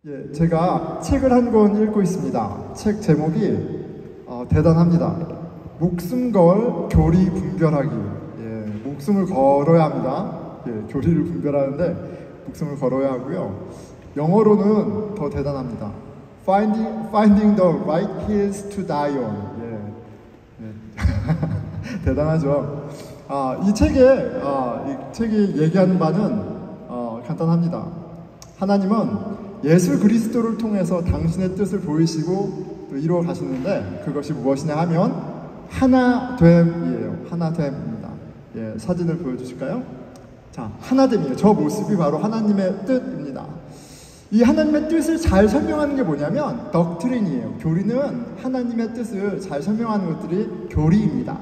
예, 제가 책을 한 권 읽고 있습니다. 책 제목이 대단합니다. 목숨 걸 교리 분별하기. 예, 목숨을 걸어야 합니다. 예, 교리를 분별하는데 목숨을 걸어야 하고요. 영어로는 더 대단합니다. Finding the right hills to die on. 예, 예. 대단하죠. 이 책이 얘기하는 바는 간단합니다. 하나님은 예수 그리스도를 통해서 당신의 뜻을 보이시고 또 이루어 가시는데, 그것이 무엇이냐 하면 하나됨이에요. 하나됨입니다. 예, 사진을 보여주실까요? 자, 하나됨이에요. 저 모습이 바로 하나님의 뜻입니다. 이 하나님의 뜻을 잘 설명하는 게 뭐냐면 덕트린이에요. 교리는 하나님의 뜻을 잘 설명하는 것들이 교리입니다.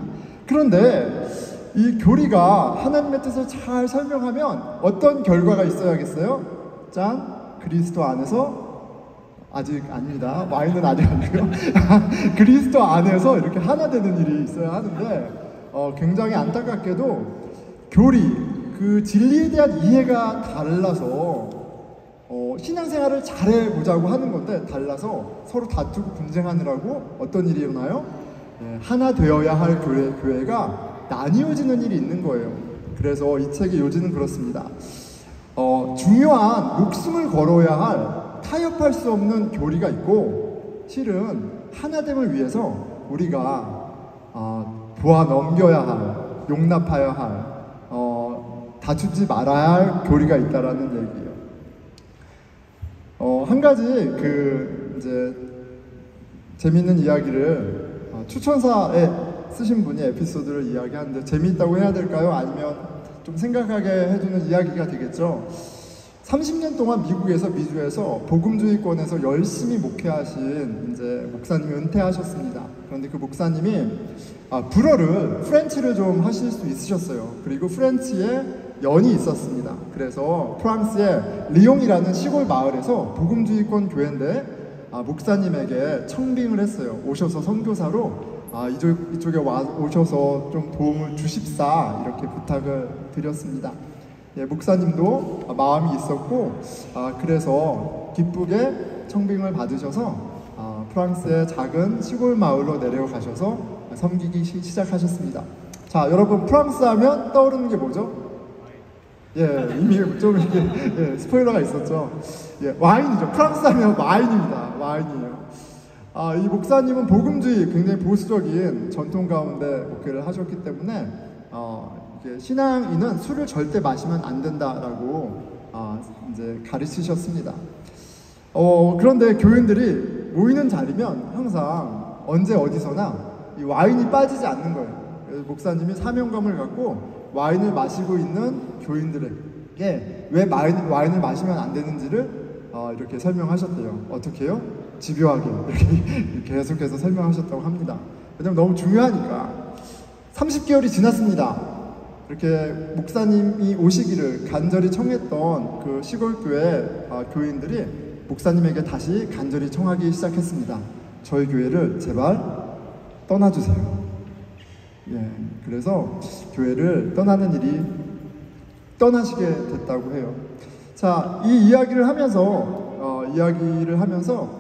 그런데 이 교리가 하나님의 뜻을 잘 설명하면 어떤 결과가 있어야겠어요? 짠! 그리스도 안에서, 아직 아닙니다. 와인은 아직 아니고요. 그리스도 안에서 이렇게 하나 되는 일이 있어야 하는데, 굉장히 안타깝게도 교리, 그 진리에 대한 이해가 달라서 신앙생활을 잘해보자고 하는 건데 달라서 서로 다투고 분쟁하느라고 어떤 일이 일어나요? 하나 되어야 할 교회가 나뉘어지는 일이 있는 거예요. 그래서 이 책의 요지는 그렇습니다. 중요한 목숨을 걸어야 할 타협할 수 없는 교리가 있고, 실은 하나됨을 위해서 우리가 보아 넘겨야 할, 용납하여야 할, 다투지 말아야 할 교리가 있다라는 얘기예요. 한 가지 이제 재밌는 이야기를 추천사에 쓰신 분이 에피소드를 이야기하는데, 재미있다고 해야 될까요? 아니면 좀 생각하게 해주는 이야기가 되겠죠. 30년 동안 미국에서 미주에서 복음주의권에서 열심히 목회하신 이제 목사님이 은퇴하셨습니다. 그런데 그 목사님이 프렌치를 좀 하실 수 있으셨어요. 그리고 프렌치에 연이 있었습니다. 그래서 프랑스의 리옹이라는 시골 마을에서 복음주의권 교회인데 목사님에게 청빙을 했어요. 오셔서 선교사로 이쪽에 오셔서 좀 도움을 주십사, 이렇게 부탁을 드렸습니다. 예, 목사님도 마음이 있었고, 그래서 기쁘게 청빙을 받으셔서 프랑스의 작은 시골 마을로 내려가셔서 섬기기 시작하셨습니다. 자, 여러분, 프랑스 하면 떠오르는 게 뭐죠? 예, 이미 좀 이렇게 스포일러가 있었죠. 예, 와인이죠. 프랑스 하면 와인입니다. 와인이에요. 이 목사님은 복음주의, 굉장히 보수적인 전통 가운데 목회를 하셨기 때문에 신앙인은 술을 절대 마시면 안 된다라고 이제 가르치셨습니다. 그런데 교인들이 모이는 자리면 항상 언제 어디서나 이 와인이 빠지지 않는 거예요. 그래서 목사님이 사명감을 갖고 와인을 마시고 있는 교인들에게 왜 와인을 마시면 안 되는지를 이렇게 설명하셨대요. 어떻게 해요? 집요하게 이렇게 계속해서 설명하셨다고 합니다. 왜냐면 너무 중요하니까. 30개월이 지났습니다. 이렇게 목사님이 오시기를 간절히 청했던 그 시골교회 교인들이 목사님에게 다시 간절히 청하기 시작했습니다. 저희 교회를 제발 떠나주세요. 예, 그래서 교회를 떠나시게 됐다고 해요. 자, 이 이야기를 하면서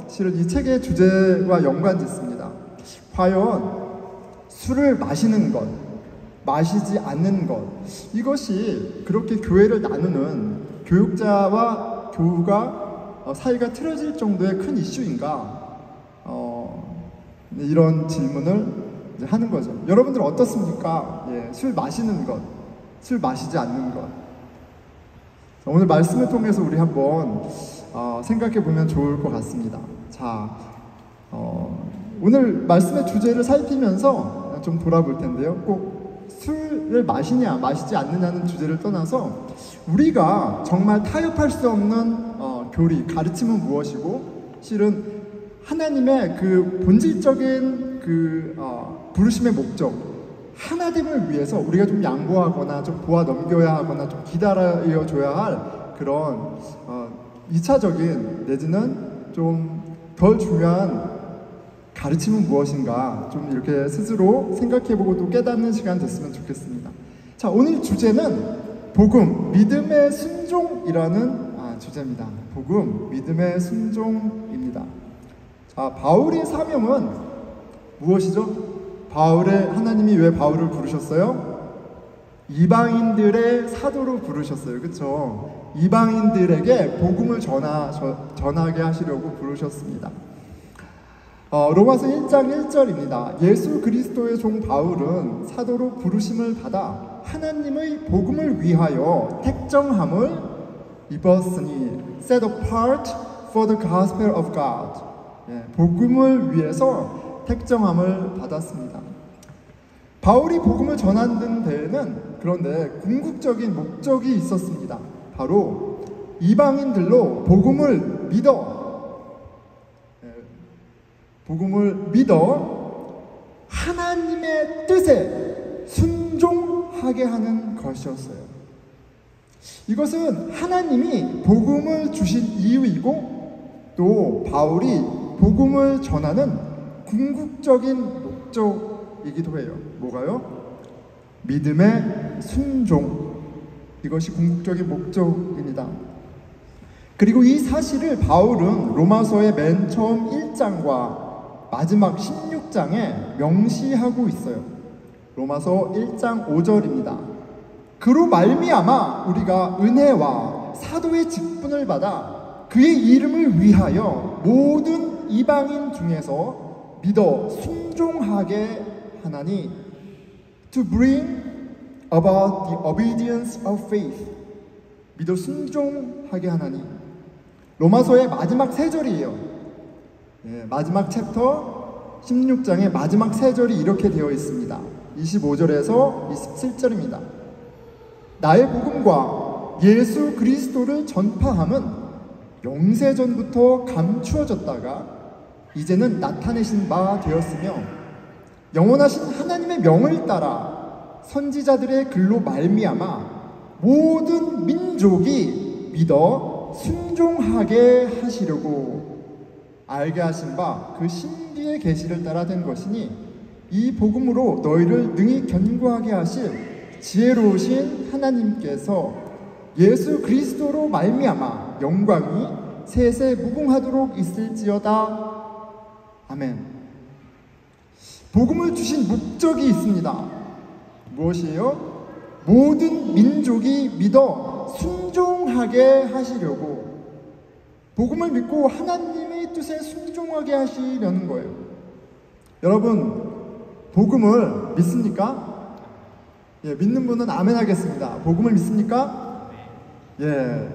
실은 이 책의 주제와 연관짓습니다. 과연 술을 마시는 것, 마시지 않는 것, 이것이 그렇게 교회를 나누는 교육자와 교우가 사이가 틀어질 정도의 큰 이슈인가? 이런 질문을 이제 하는 거죠. 여러분들 어떻습니까? 예, 술 마시는 것, 술 마시지 않는 것. 오늘 말씀을 통해서 우리 한번 생각해 보면 좋을 것 같습니다. 자, 오늘 말씀의 주제를 살피면서 좀 돌아볼 텐데요. 꼭 술을 마시냐 마시지 않느냐는 주제를 떠나서 우리가 정말 타협할 수 없는 교리, 가르침은 무엇이고, 실은 하나님의 그 본질적인 부르심의 목적, 하나됨을 위해서 우리가 좀 양보하거나 좀 보아 넘겨야 하거나 좀 기다려줘야 할 그런 2차적인 내지는 좀 덜 중요한 가르침은 무엇인가, 좀 이렇게 스스로 생각해보고 또 깨닫는 시간 됐으면 좋겠습니다. 자, 오늘 주제는 복음, 믿음의 순종이라는 주제입니다. 복음, 믿음의 순종입니다. 자, 바울의 사명은 무엇이죠? 하나님이 왜 바울을 부르셨어요? 이방인들의 사도로 부르셨어요. 그렇죠? 이방인들에게 복음을 전하게 하시려고 부르셨습니다. 로마서 1장 1절입니다. 예수 그리스도의 종 바울은 사도로 부르심을 받아 하나님의 복음을 위하여 택정함을 입었으니 set apart for the gospel of God. 복음을 위해서 택정함을 받았습니다. 바울이 복음을 전하는 데에는 그런데 궁극적인 목적이 있었습니다. 바로 이방인들로 복음을 믿어 하나님의 뜻에 순종하게 하는 것이었어요. 이것은 하나님이 복음을 주신 이유이고 또 바울이 복음을 전하는 궁극적인 목적이기도 해요. 뭐가요? 믿음의 순종. 이것이 궁극적인 목적입니다. 그리고 이 사실을 바울은 로마서의 맨 처음 1장과 마지막 16장에 명시하고 있어요. 로마서 1장 5절입니다. 그로 말미암아 우리가 은혜와 사도의 직분을 받아 그의 이름을 위하여 모든 이방인 중에서 믿어 순종하게 하나니 to bring about the obedience of faith. 믿어 순종하게 하나니. 로마서의 마지막 3절이에요. 마지막 챕터 16장의 마지막 3절이 이렇게 되어 있습니다. 25절에서 27절입니다. 나의 복음과 예수 그리스도를 전파함은 영세전부터 감추어졌다가 이제는 나타내신 바 되었으며 영원하신 하나님의 명을 따라 선지자들의 글로 말미암아 모든 민족이 믿어 순종하게 하시려고 알게 하신 바 그 신비의 계시를 따라 된 것이니 이 복음으로 너희를 능히 견고하게 하실 지혜로우신 하나님께서 예수 그리스도로 말미암아 영광이 세세 무궁하도록 있을지어다. 아멘. 복음을 주신 목적이 있습니다. 무엇이에요? 모든 민족이 믿어 순종하게 하시려고. 복음을 믿고 하나님의 뜻에 순종하게 하시려는 거예요. 여러분, 복음을 믿습니까? 예, 믿는 분은 아멘 하겠습니다. 복음을 믿습니까? 예.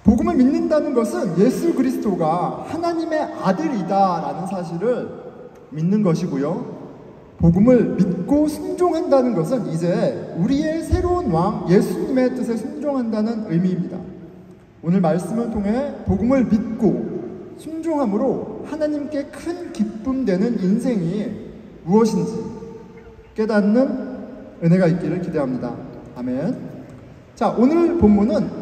복음을 믿는다는 것은 예수 그리스도가 하나님의 아들이다라는 사실을 믿는 것이고요. 복음을 믿고 순종한다는 것은 이제 우리의 새로운 왕 예수님의 뜻에 순종한다는 의미입니다. 오늘 말씀을 통해 복음을 믿고 순종함으로 하나님께 큰 기쁨 되는 인생이 무엇인지 깨닫는 은혜가 있기를 기대합니다. 아멘. 자, 오늘 본문은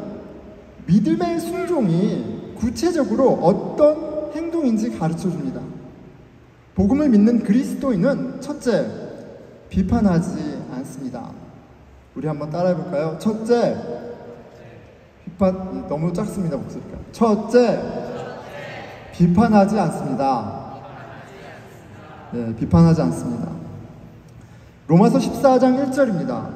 믿음의 순종이 구체적으로 어떤 행동인지 가르쳐 줍니다. 복음을 믿는 그리스도인은 첫째, 비판하지 않습니다. 우리 한번 따라해 볼까요? 첫째, 너무 작습니다, 목소리가. 첫째, 비판하지 않습니다. 네, 비판하지 않습니다. 로마서 14장 1절입니다.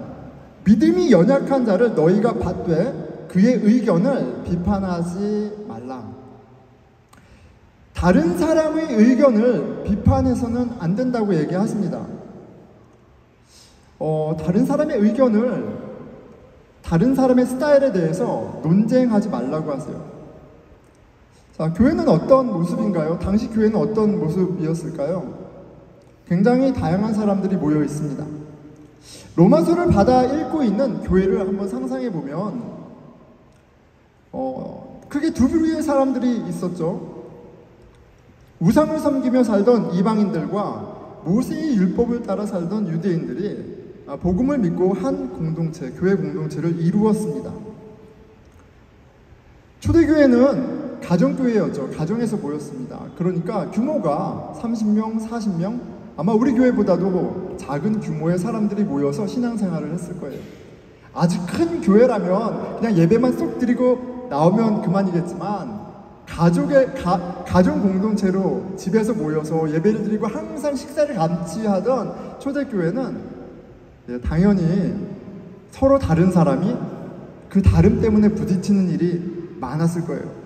믿음이 연약한 자를 너희가 받되 그의 의견을 비판하지 말라. 다른 사람의 의견을 비판해서는 안 된다고 얘기하십니다. 다른 사람의 의견을, 다른 사람의 스타일에 대해서 논쟁하지 말라고 하세요. 자, 교회는 어떤 모습인가요? 당시 교회는 어떤 모습이었을까요? 굉장히 다양한 사람들이 모여 있습니다. 로마서를 받아 읽고 있는 교회를 한번 상상해 보면 크게 두 부류의 사람들이 있었죠. 우상을 섬기며 살던 이방인들과 모세의 율법을 따라 살던 유대인들이 복음을 믿고 한 공동체, 교회 공동체를 이루었습니다. 초대교회는 가정교회였죠. 가정에서 모였습니다. 그러니까 규모가 30명, 40명, 아마 우리 교회보다도 작은 규모의 사람들이 모여서 신앙생활을 했을 거예요. 아주 큰 교회라면 그냥 예배만 쏙 드리고 나오면 그만이겠지만 가족 공동체로 집에서 모여서 예배를 드리고 항상 식사를 같이 하던 초대교회는 당연히 서로 다른 사람이 그 다름 때문에 부딪히는 일이 많았을 거예요.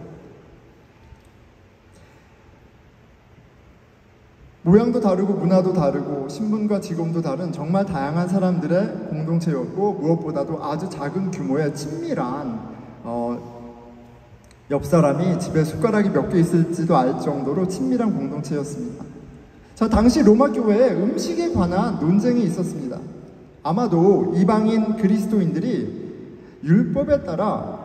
모양도 다르고 문화도 다르고 신분과 직업도 다른 정말 다양한 사람들의 공동체였고, 무엇보다도 아주 작은 규모의 친밀한 옆 사람이 집에 숟가락이 몇 개 있을지도 알 정도로 친밀한 공동체였습니다. 자, 당시 로마 교회에 음식에 관한 논쟁이 있었습니다. 아마도 이방인 그리스도인들이 율법에 따라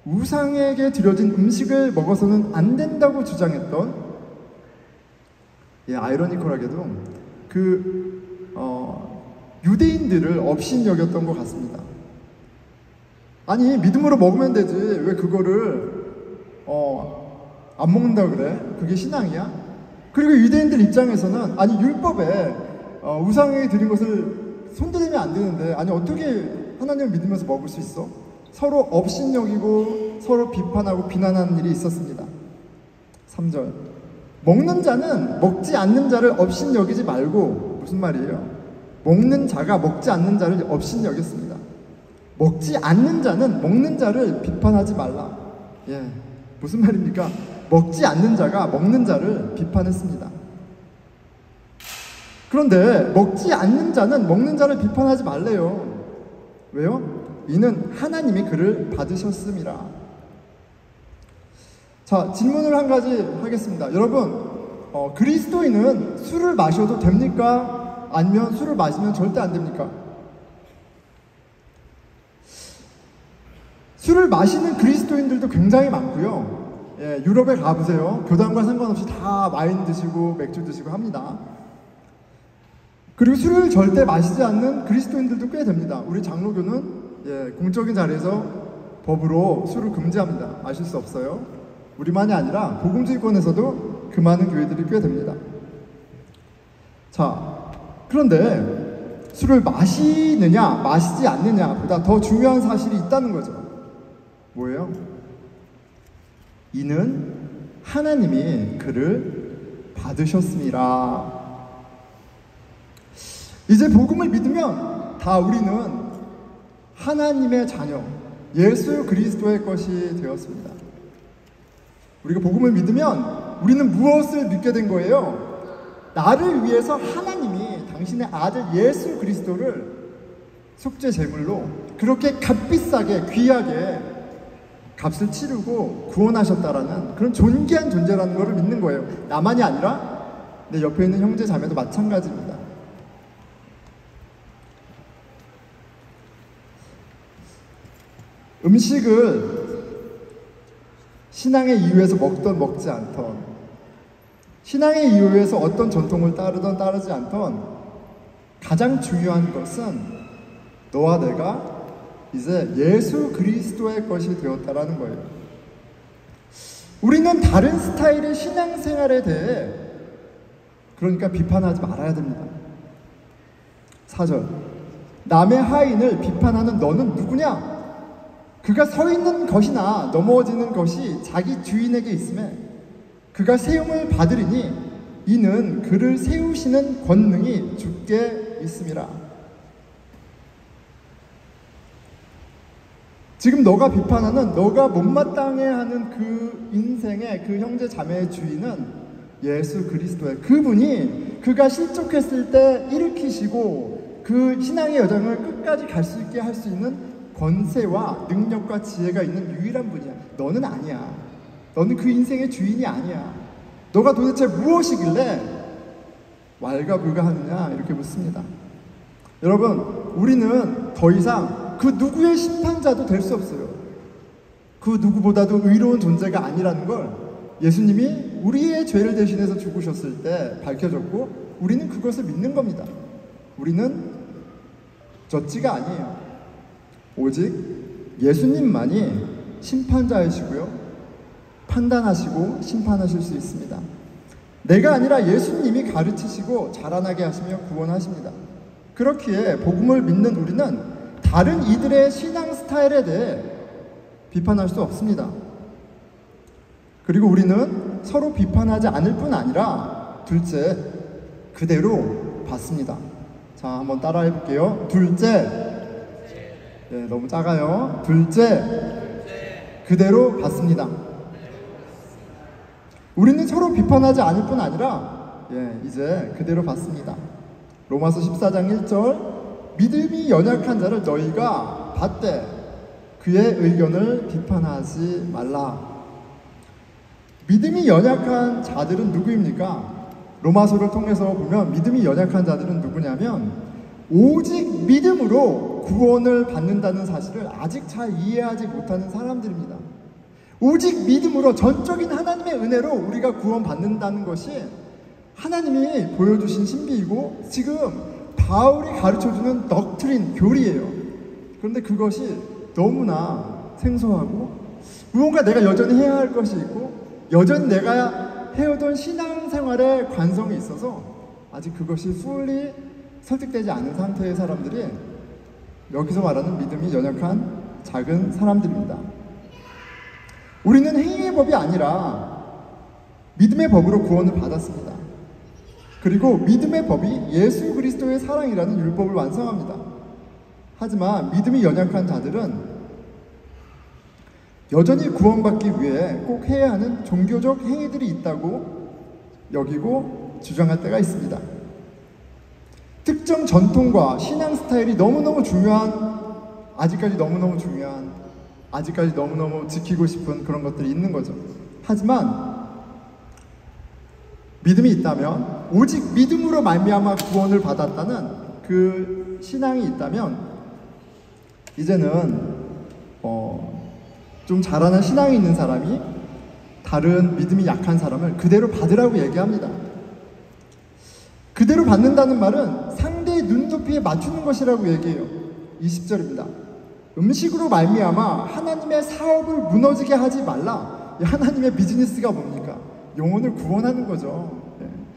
우상에게 드려진 음식을 먹어서는 안 된다고 주장했던, 아이러니컬하게도 유대인들을 업신 여겼던 것 같습니다. 아니, 믿음으로 먹으면 되지 왜 그거를 안 먹는다 그래? 그게 신앙이야? 그리고 유대인들 입장에서는 아니, 율법에 우상에게 드린 것을 손대면 안 되는데 아니 어떻게 하나님을 믿으면서 먹을 수 있어? 서로 업신 여기고 서로 비판하고 비난하는 일이 있었습니다. 3절, 먹는 자는 먹지 않는 자를 업신 여기지 말고, 무슨 말이에요? 먹는 자가 먹지 않는 자를 업신 여겼습니다. 먹지 않는 자는 먹는 자를 비판하지 말라. 무슨 말입니까? 먹지 않는 자가 먹는 자를 비판했습니다. 그런데 먹지 않는 자는 먹는 자를 비판하지 말래요. 왜요? 이는 하나님이 그를 받으셨음이라. 자, 질문을 한 가지 하겠습니다. 여러분, 그리스도인은 술을 마셔도 됩니까? 아니면 술을 마시면 절대 안 됩니까? 술을 마시는 그리스도인들도 굉장히 많고요. 유럽에 가보세요. 교단과 상관없이 다 와인 드시고 맥주 드시고 합니다. 그리고 술을 절대 마시지 않는 그리스도인들도 꽤 됩니다. 우리 장로교는 공적인 자리에서 법으로 술을 금지합니다. 마실 수 없어요. 우리만이 아니라 복음주의권에서도 그 많은 교회들이 꽤 됩니다. 자, 그런데 술을 마시느냐 마시지 않느냐보다 더 중요한 사실이 있다는 거죠. 뭐예요? 이는 하나님이 그를 받으셨습니다. 이제 복음을 믿으면 다 우리는 하나님의 자녀, 예수 그리스도의 것이 되었습니다. 우리가 복음을 믿으면 우리는 무엇을 믿게 된 거예요? 나를 위해서 하나님이 당신의 아들 예수 그리스도를 속죄 제물로 그렇게 값비싸게 귀하게 값을 치르고 구원하셨다라는 그런 존귀한 존재라는 것을 믿는 거예요. 나만이 아니라 내 옆에 있는 형제 자매도 마찬가지입니다. 음식을 신앙의 이유에서 먹던 먹지 않던, 신앙의 이유에서 어떤 전통을 따르던 따르지 않던, 가장 중요한 것은 너와 내가 이제 예수 그리스도의 것이 되었다라는 거예요. 우리는 다른 스타일의 신앙생활에 대해 그러니까 비판하지 말아야 됩니다. 4절, 남의 하인을 비판하는 너는 누구냐? 그가 서 있는 것이나 넘어지는 것이 자기 주인에게 있음에 그가 세움을 받으리니 이는 그를 세우시는 권능이 주께 있음이라. 지금 너가 비판하는, 너가 못마땅해하는 그 인생의 그 형제 자매의 주인은 예수 그리스도예요. 그분이 그가 실족했을 때 일으키시고 그 신앙의 여정을 끝까지 갈 수 있게 할 수 있는 권세와 능력과 지혜가 있는 유일한 분이야. 너는 아니야. 너는 그 인생의 주인이 아니야. 너가 도대체 무엇이길래 왈가불가하느냐 이렇게 묻습니다. 여러분, 우리는 더 이상 그 누구의 심판자도 될 수 없어요. 그 누구보다도 의로운 존재가 아니라는 걸 예수님이 우리의 죄를 대신해서 죽으셨을 때 밝혀졌고, 우리는 그것을 믿는 겁니다. 우리는 젖지가 아니에요. 오직 예수님만이 심판자이시고요, 판단하시고 심판하실 수 있습니다. 내가 아니라 예수님이 가르치시고 자라나게 하시며 구원하십니다. 그렇기에 복음을 믿는 우리는 다른 이들의 신앙 스타일에 대해 비판할 수 없습니다. 그리고 우리는 서로 비판하지 않을 뿐 아니라 둘째, 그대로 받습니다. 자, 한번 따라해 볼게요. 둘째, 네, 너무 작아요. 둘째, 그대로 받습니다. 우리는 서로 비판하지 않을 뿐 아니라 이제 그대로 받습니다. 로마서 14장 1절, 믿음이 연약한 자를 너희가 받되 그의 의견을 비판하지 말라. 믿음이 연약한 자들은 누구입니까? 로마서를 통해서 보면 믿음이 연약한 자들은 누구냐면 오직 믿음으로 구원을 받는다는 사실을 아직 잘 이해하지 못하는 사람들입니다. 오직 믿음으로 전적인 하나님의 은혜로 우리가 구원받는다는 것이 하나님이 보여주신 신비이고 지금 바울이 가르쳐주는 덕트린, 교리예요. 그런데 그것이 너무나 생소하고 무언가 내가 여전히 해야 할 것이 있고 여전히 내가 해오던 신앙생활에 관성이 있어서 아직 그것이 fully 설득되지 않은 상태의 사람들이 여기서 말하는 믿음이 연약한 작은 사람들입니다. 우리는 행위의 법이 아니라 믿음의 법으로 구원을 받았습니다. 그리고 믿음의 법이 예수 그리스도의 사랑이라는 율법을 완성합니다. 하지만 믿음이 연약한 자들은 여전히 구원받기 위해 꼭 해야 하는 종교적 행위들이 있다고 여기고 주장할 때가 있습니다. 특정 전통과 신앙 스타일이 너무너무 중요한, 아직까지 너무너무 중요한, 아직까지 너무너무 지키고 싶은 그런 것들이 있는 거죠. 하지만 믿음이 있다면, 오직 믿음으로 말미암아 구원을 받았다는 그 신앙이 있다면 이제는 좀 자라난 신앙이 있는 사람이 다른 믿음이 약한 사람을 그대로 받으라고 얘기합니다. 그대로 받는다는 말은 상대의 눈높이에 맞추는 것이라고 얘기해요. 20절입니다. 음식으로 말미암아 하나님의 사업을 무너지게 하지 말라. 하나님의 비즈니스가 뭡니까? 영혼을 구원하는 거죠.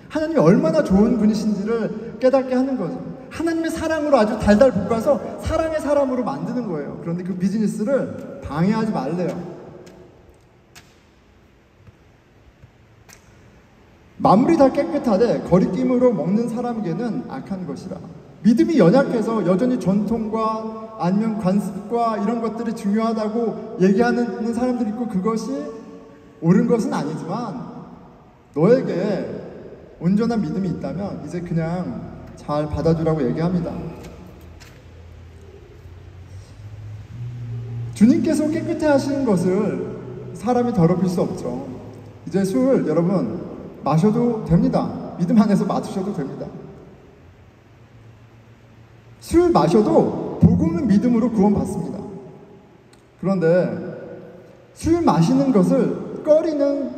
하나님이 얼마나 좋은 분이신지를 깨닫게 하는 거죠. 하나님의 사랑으로 아주 달달 볶아서 사랑의 사람으로 만드는 거예요. 그런데 그 비즈니스를 방해하지 말래요. 만물이 다 깨끗하되 거리낌으로 먹는 사람에게는 악한 것이라. 믿음이 연약해서 여전히 전통과 아니면 관습과 이런 것들이 중요하다고 얘기하는 사람들이 있고 그것이 옳은 것은 아니지만 너에게 온전한 믿음이 있다면 이제 그냥 잘 받아주라고 얘기합니다. 주님께서 깨끗해 하시는 것을 사람이 더럽힐 수 없죠. 이제 술 여러분 마셔도 됩니다. 믿음 안에서 마셔도 됩니다. 술 마셔도 복음은 믿음으로 구원받습니다. 그런데 술 마시는 것을 꺼리는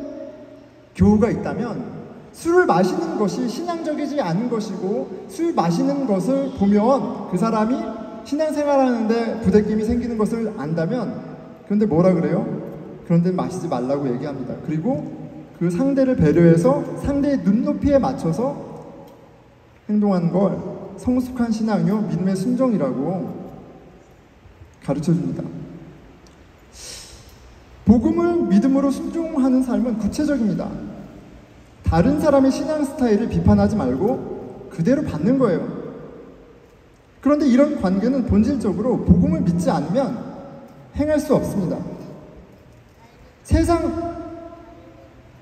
교우가 있다면 술을 마시는 것이 신앙적이지 않은 것이고 술 마시는 것을 보면 그 사람이 신앙생활하는데 부대낌이 생기는 것을 안다면 그런데 뭐라 그래요? 그런데 마시지 말라고 얘기합니다. 그리고 그 상대를 배려해서 상대의 눈높이에 맞춰서 행동하는 걸 성숙한 신앙이요 믿음의 순종이라고 가르쳐줍니다. 복음을 믿음으로 순종하는 삶은 구체적입니다. 다른 사람의 신앙 스타일을 비판하지 말고 그대로 받는 거예요. 그런데 이런 관계는 본질적으로 복음을 믿지 않으면 행할 수 없습니다. 세상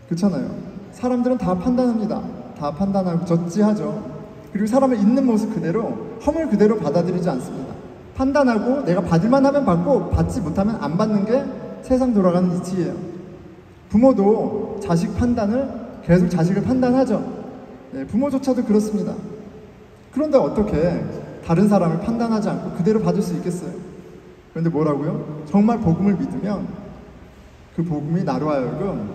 그렇잖아요. 사람들은 다 판단합니다. 다 판단하고 저지하죠. 그리고 사람을 있는 모습 그대로 허물 그대로 받아들이지 않습니다. 판단하고 내가 받을만 하면 받고 받지 못하면 안 받는 게 세상 돌아가는 이치예요. 부모도 자식 판단을 계속 자식을 판단하죠. 부모조차도 그렇습니다. 그런데 어떻게 다른 사람을 판단하지 않고 그대로 받을 수 있겠어요? 그런데 뭐라고요? 정말 복음을 믿으면 그 복음이 나로 하여금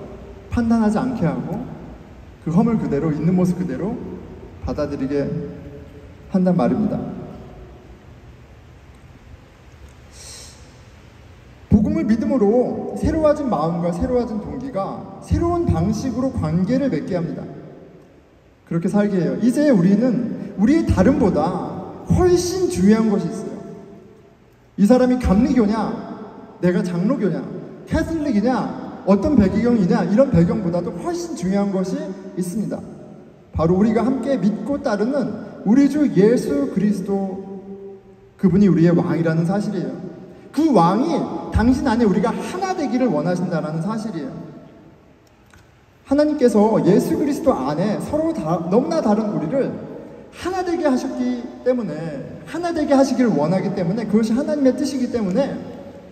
판단하지 않게 하고 그 허물 그대로 있는 모습 그대로 받아들이게 한단 말입니다. 복음을 믿음으로 새로워진 마음과 새로워진 동기가 새로운 방식으로 관계를 맺게 합니다. 그렇게 살게 해요. 이제 우리는 우리의 다름보다 훨씬 중요한 것이 있어요. 이 사람이 감리교냐, 내가 장로교냐, 캐슬릭이냐, 어떤 배경이냐, 이런 배경보다도 훨씬 중요한 것이 있습니다. 바로 우리가 함께 믿고 따르는 우리 주 예수 그리스도, 그분이 우리의 왕이라는 사실이에요. 그 왕이 당신 안에 우리가 하나 되기를 원하신다는 사실이에요. 하나님께서 예수 그리스도 안에 서로 너무나 다른 우리를 하나 되게 하셨기 때문에, 하나 되게 하시기를 원하기 때문에, 그것이 하나님의 뜻이기 때문에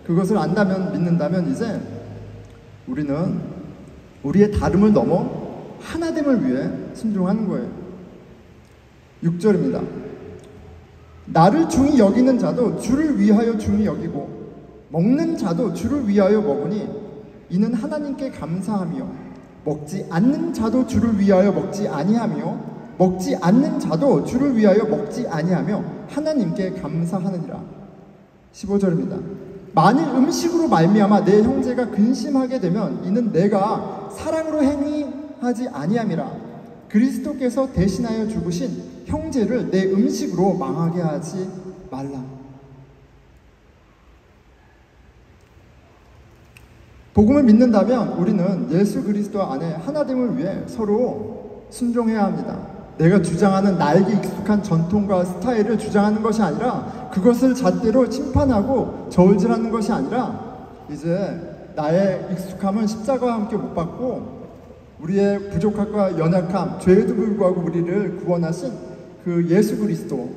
그것을 안다면, 믿는다면 이제 우리는 우리의 다름을 넘어 하나됨을 위해 순종하는 거예요. 6절입니다. 나를 중히 여기는 자도 주를 위하여 중히 여기고 먹는 자도 주를 위하여 먹으니 이는 하나님께 감사하며 먹지 않는 자도 주를 위하여 먹지 아니하며 먹지 않는 자도 주를 위하여 먹지 아니하며 하나님께 감사하느니라. 15절입니다. 만일 음식으로 말미암아 내 형제가 근심하게 되면 이는 내가 사랑으로 행위하지 아니함이라. 그리스도께서 대신하여 죽으신 형제를 내 음식으로 망하게 하지 말라. 복음을 믿는다면 우리는 예수 그리스도 안에 하나됨을 위해 서로 순종해야 합니다. 내가 주장하는 나에게 익숙한 전통과 스타일을 주장하는 것이 아니라, 그것을 잣대로 심판하고 저울질하는 것이 아니라, 이제 나의 익숙함은 십자가와 함께 못 받고 우리의 부족함과 연약함, 죄에도 불구하고 우리를 구원하신 그 예수 그리스도,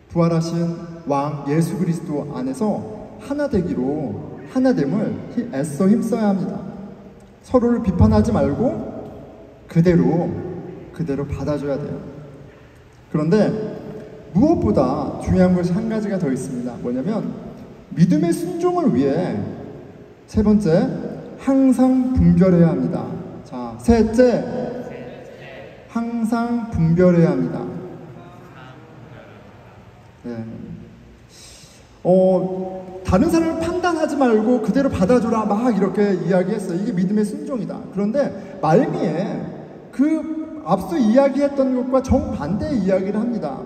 부활하신 왕 예수 그리스도 안에서 하나 되기로, 하나됨을 애써 힘써야 합니다. 서로를 비판하지 말고 그대로 받아줘야 돼요. 그런데 무엇보다 중요한 것이 한 가지가 더 있습니다. 뭐냐면 믿음의 순종을 위해 세 번째, 항상 분별해야 합니다. 자, 셋째, 항상 분별해야 합니다. 네. 다른 사람을 판단하지 말고 그대로 받아줘라, 막 이렇게 이야기했어요. 이게 믿음의 순종이다. 그런데 말미에 그 앞서 이야기했던 것과 정반대의 이야기를 합니다.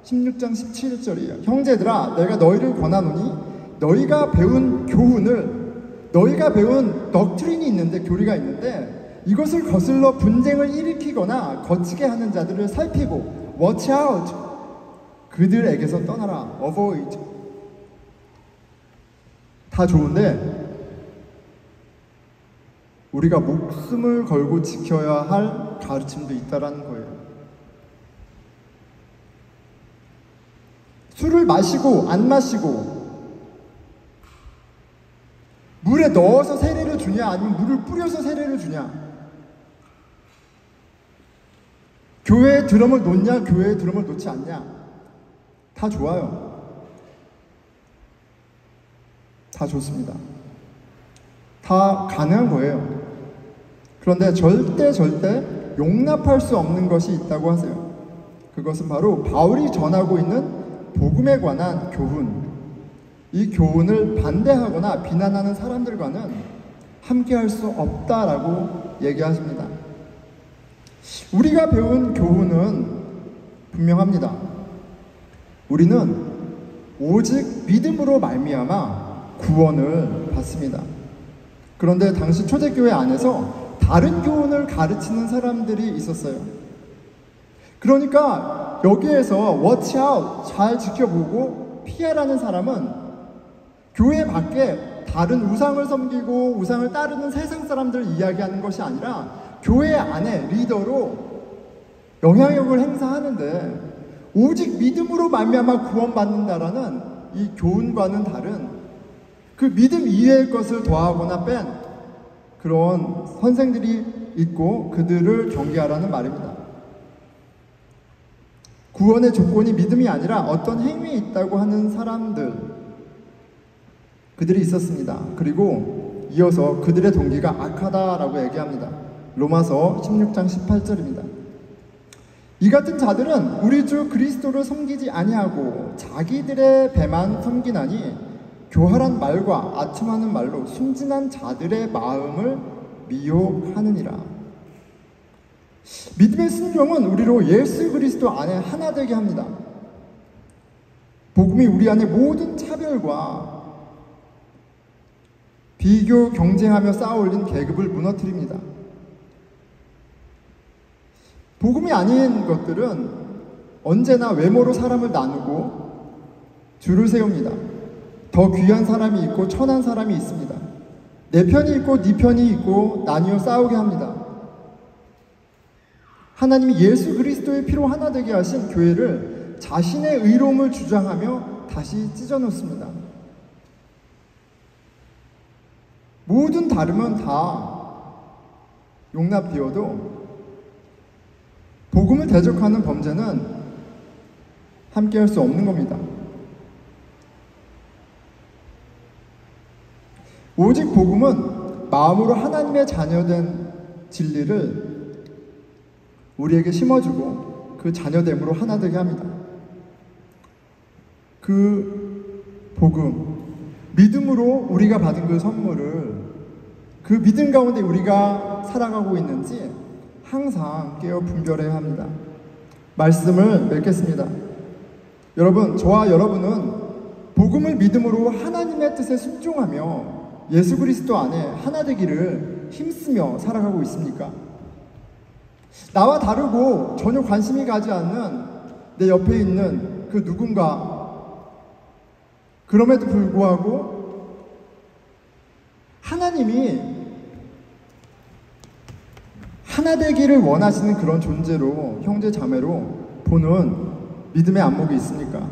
16장 17절이에요. 형제들아, 내가 너희를 권하노니 너희가 배운 교훈을, 너희가 배운 덕트린이 있는데, 교리가 있는데, 이것을 거슬러 분쟁을 일으키거나 거치게 하는 자들을 살피고 watch out, 그들에게서 떠나라, avoid. 다 좋은데 우리가 목숨을 걸고 지켜야 할 가르침도 있다라는 거예요. 술을 마시고 안 마시고, 물에 넣어서 세례를 주냐, 아니면 물을 뿌려서 세례를 주냐, 교회에 드럼을 놓냐, 교회에 드럼을 놓지 않냐, 다 좋아요. 다 좋습니다. 다 가능한 거예요. 그런데 절대 용납할 수 없는 것이 있다고 하세요. 그것은 바로 바울이 전하고 있는 복음에 관한 교훈, 이 교훈을 반대하거나 비난하는 사람들과는 함께할 수 없다라고 얘기하십니다. 우리가 배운 교훈은 분명합니다. 우리는 오직 믿음으로 말미암아 구원을 받습니다. 그런데 당시 초대교회 안에서 다른 교훈을 가르치는 사람들이 있었어요. 그러니까 여기에서 watch out, 잘 지켜보고 피해라는 사람은 교회 밖에 다른 우상을 섬기고 우상을 따르는 세상 사람들을 이야기하는 것이 아니라 교회 안에 리더로 영향력을 행사하는데 오직 믿음으로 말미암아 구원받는다라는 이 교훈과는 다른, 그 믿음 이외의 것을 더하거나 뺀 그런 선생들이 있고 그들을 경계하라는 말입니다. 구원의 조건이 믿음이 아니라 어떤 행위에 있다고 하는 사람들, 그들이 있었습니다. 그리고 이어서 그들의 동기가 악하다라고 얘기합니다. 로마서 16장 18절입니다. 이 같은 자들은 우리 주 그리스도를 섬기지 아니하고 자기들의 배만 섬기나니 교활한 말과 아첨하는 말로 순진한 자들의 마음을 미혹하느니라. 믿음의 순종은 우리로 예수 그리스도 안에 하나 되게 합니다. 복음이 우리 안에 모든 차별과 비교, 경쟁하며 쌓아올린 계급을 무너뜨립니다. 복음이 아닌 것들은 언제나 외모로 사람을 나누고 줄을 세웁니다. 더 귀한 사람이 있고 천한 사람이 있습니다. 내 편이 있고 네 편이 있고 나뉘어 싸우게 합니다. 하나님이 예수 그리스도의 피로 하나 되게 하신 교회를 자신의 의로움을 주장하며 다시 찢어놓습니다. 모든 다름은 다 용납되어도 복음을 대적하는 범죄는 함께할 수 없는 겁니다. 오직 복음은 마음으로 하나님의 자녀된 진리를 우리에게 심어주고 그 자녀됨으로 하나 되게 합니다. 그 복음, 믿음으로 우리가 받은 그 선물을 그 믿음 가운데 우리가 살아가고 있는지 항상 깨어 분별해야 합니다. 말씀을 맺겠습니다. 여러분, 저와 여러분은 복음을 믿음으로 하나님의 뜻에 순종하며 예수 그리스도 안에 하나 되기를 힘쓰며 살아가고 있습니까? 나와 다르고 전혀 관심이 가지 않는 내 옆에 있는 그 누군가, 그럼에도 불구하고 하나님이 하나 되기를 원하시는 그런 존재로, 형제 자매로 보는 믿음의 안목이 있습니까?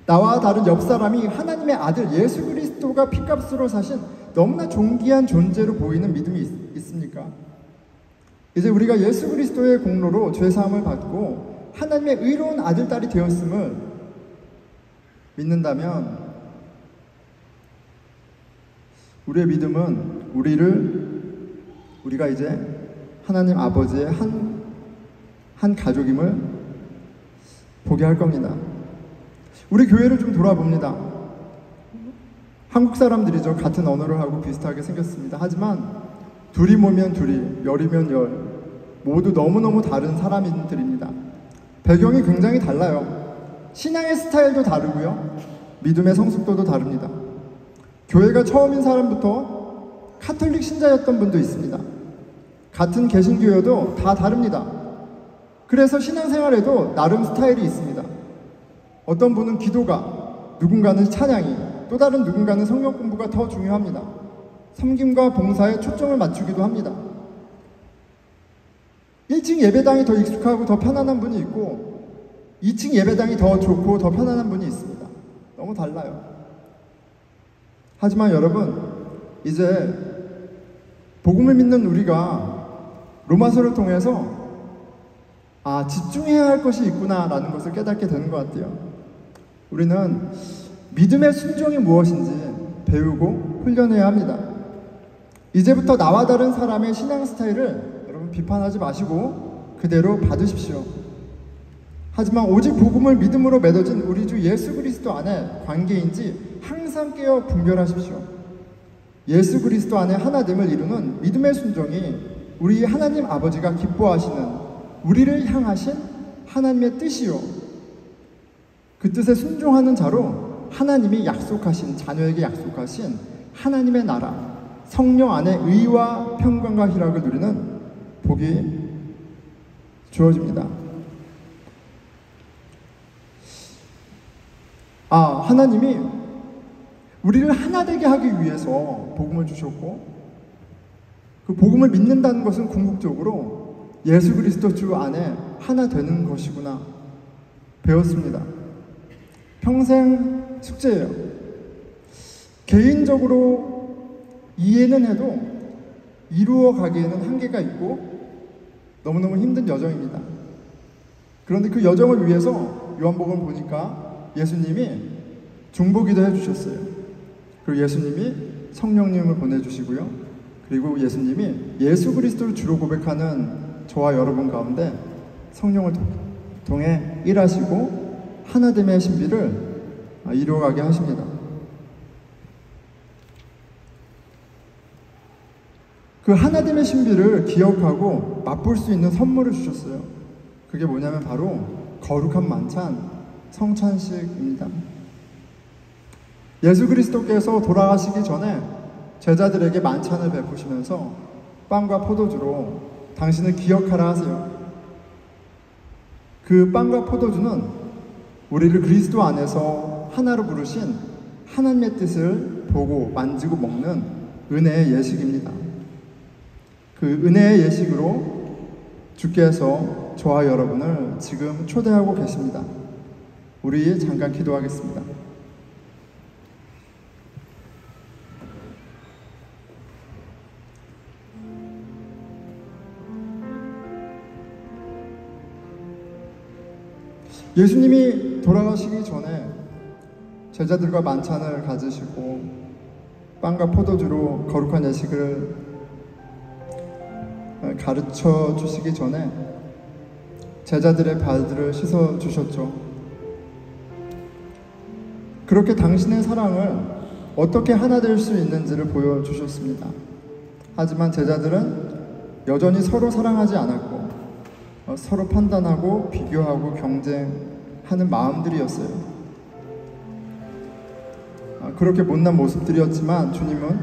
나와 다른 옆 사람이 하나님의 아들 예수 그리스도가 피값으로 사신 너무나 존귀한 존재로 보이는 믿음이 있습니까? 이제 우리가 예수 그리스도의 공로로 죄사함을 받고 하나님의 의로운 아들, 딸이 되었음을 믿는다면 우리의 믿음은 우리가 이제 하나님 아버지의 한 가족임을 보게 할 겁니다. 우리 교회를 좀 돌아봅니다. 한국 사람들이죠. 같은 언어를 하고 비슷하게 생겼습니다. 하지만 둘이 모이면 둘이, 열이면 열, 모두 너무너무 다른 사람들입니다. 배경이 굉장히 달라요. 신앙의 스타일도 다르고요. 믿음의 성숙도도 다릅니다. 교회가 처음인 사람부터 카톨릭 신자였던 분도 있습니다. 같은 개신교여도 다 다릅니다. 그래서 신앙생활에도 나름 스타일이 있습니다. 어떤 분은 기도가, 누군가는 찬양이, 또 다른 누군가는 성경 공부가 더 중요합니다. 섬김과 봉사에 초점을 맞추기도 합니다. 1층 예배당이 더 익숙하고 더 편안한 분이 있고 2층 예배당이 더 좋고 더 편안한 분이 있습니다. 너무 달라요. 하지만 여러분, 이제 복음을 믿는 우리가 로마서를 통해서 집중해야 할 것이 있구나 라는 것을 깨닫게 되는 것 같아요. 우리는 믿음의 순종이 무엇인지 배우고 훈련해야 합니다. 이제부터 나와 다른 사람의 신앙 스타일을 여러분 비판하지 마시고 그대로 받으십시오. 하지만 오직 복음을 믿음으로 맺어진 우리 주 예수 그리스도 안에 관계인지 항상 깨어 분별하십시오. 예수 그리스도 안에 하나됨을 이루는 믿음의 순종이 우리 하나님 아버지가 기뻐하시는 우리를 향하신 하나님의 뜻이요, 그 뜻에 순종하는 자로 하나님이 약속하신, 자녀에게 약속하신 하나님의 나라, 성령 안에 의와 평강과 희락을 누리는 복이 주어집니다. 하나님이 우리를 하나 되게 하기 위해서 복음을 주셨고, 그 복음을 믿는다는 것은 궁극적으로 예수 그리스도 주 안에 하나 되는 것이구나 배웠습니다. 평생 숙제예요. 개인적으로 이해는 해도 이루어 가기에는 한계가 있고 너무너무 힘든 여정입니다. 그런데 그 여정을 위해서 요한복음 보니까 예수님이 중보기도 해주셨어요. 그리고 예수님이 성령님을 보내주시고요. 그리고 예수님이 예수 그리스도를 주로 고백하는 저와 여러분 가운데 성령을 통해 일하시고 하나됨의 신비를 이루어가게 하십니다. 그 하나됨의 신비를 기억하고 맛볼 수 있는 선물을 주셨어요. 그게 뭐냐면 바로 거룩한 만찬, 성찬식입니다. 예수 그리스도께서 돌아가시기 전에 제자들에게 만찬을 베푸시면서 빵과 포도주로 당신을 기억하라 하세요. 그 빵과 포도주는 우리를 그리스도 안에서 하나로 부르신 하나님의 뜻을 보고 만지고 먹는 은혜의 예식입니다. 그 은혜의 예식으로 주께서 저와 여러분을 지금 초대하고 계십니다. 우리 잠깐 기도하겠습니다. 예수님이 돌아가시기 전에 제자들과 만찬을 가지시고 빵과 포도주로 거룩한 예식을 가르쳐 주시기 전에 제자들의 발들을 씻어 주셨죠. 그렇게 당신의 사랑을 어떻게 하나 될 수 있는지를 보여주셨습니다. 하지만 제자들은 여전히 서로 사랑하지 않았고 서로 판단하고 비교하고 경쟁하는 마음들이었어요. 그렇게 못난 모습들이었지만 주님은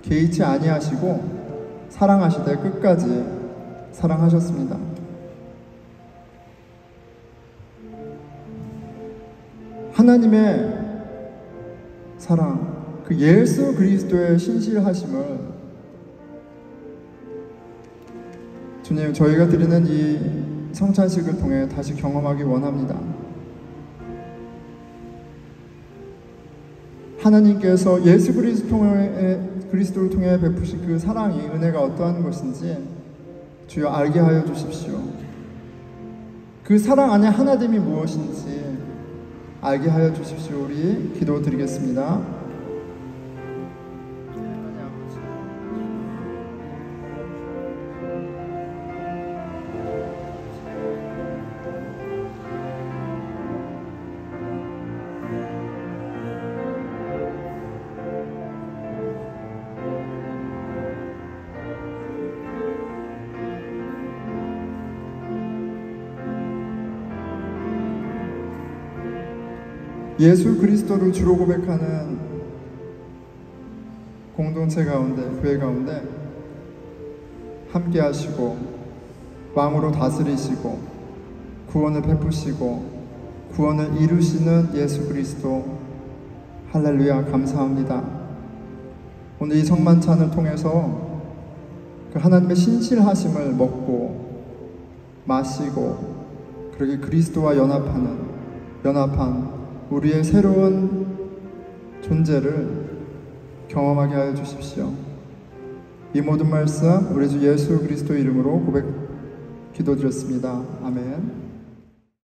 개의치 아니하시고 사랑하시되 끝까지 사랑하셨습니다. 하나님의 사랑, 그 예수 그리스도의 신실하심을 주님, 저희가 드리는 이 성찬식을 통해 다시 경험하기 원합니다. 하나님께서 예수 그리스도를 통해 베푸신 그 사랑이, 은혜가 어떠한 것인지 주여 알게 하여 주십시오. 그 사랑 안에 하나됨이 무엇인지 알게 하여 주십시오. 우리 기도드리겠습니다. 예수 그리스도를 주로 고백하는 공동체 가운데, 교회 가운데 함께 하시고 왕으로 다스리시고 구원을 베푸시고 구원을 이루시는 예수 그리스도, 할렐루야, 감사합니다. 오늘 이 성만찬을 통해서 그 하나님의 신실하심을 먹고 마시고 그렇게 그리스도와 연합한 우리의 새로운 존재를 경험하게 하여 주십시오. 이 모든 말씀 우리 주 예수 그리스도 이름으로 기도드렸습니다. 아멘.